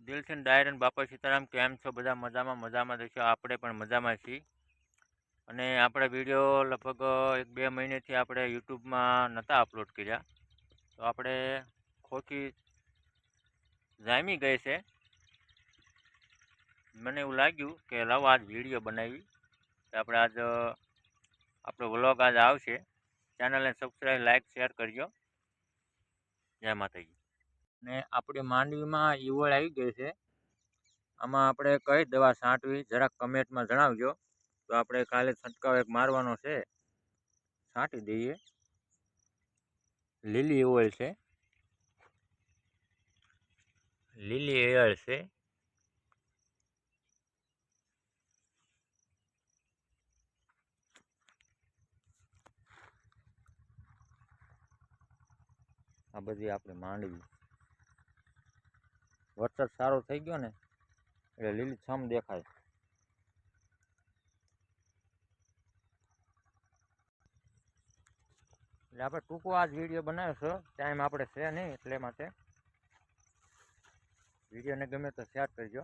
દિલથી ડાયરન બાપા સીતારામ, કેમ છો બધા? મજામાં થશો? આપણે પણ મજામાં છીએ. અને આપણા વિડીયો લગભગ 1-2 મહિનેથી આપણે યુટ્યુબમાં નહોતા અપલોડ કર્યા, તો આપણે ખોટી જામી ગઈ છે. મને એવું લાગ્યું કે લાવો આજ વિડીયો બનાવી, આપણે આજ આપણો વ્લોગ આજ આવશે. ચેનલને સબસ્ક્રાઈબ, લાઈક, શેર કરજો. જય માતાજી. ને આપણી માંડવીમાં ઈવળ આવી ગઈ છે. આમાં આપણે કઈ દવા છાંટવી જરાક કમેન્ટમાં જણાવજો. તો આપણે કાલે છંટકાવ એક મારવાનો છે, છાંટી દઈએ. લીલી ઈયળ છે, લીલી ઈયળ છે. આ બધી આપણી માંડવી. વરસાદ સારો થઈ ગયો ને એટલે લીલી છમ દેખાય. એટલે આપણે ટૂંકો આ જ વિડીયો બનાવ્યો છે, ટાઈમ આપણે છે નહીં, એટલે માટે વિડીયોને ગમે તો શેર કરજો.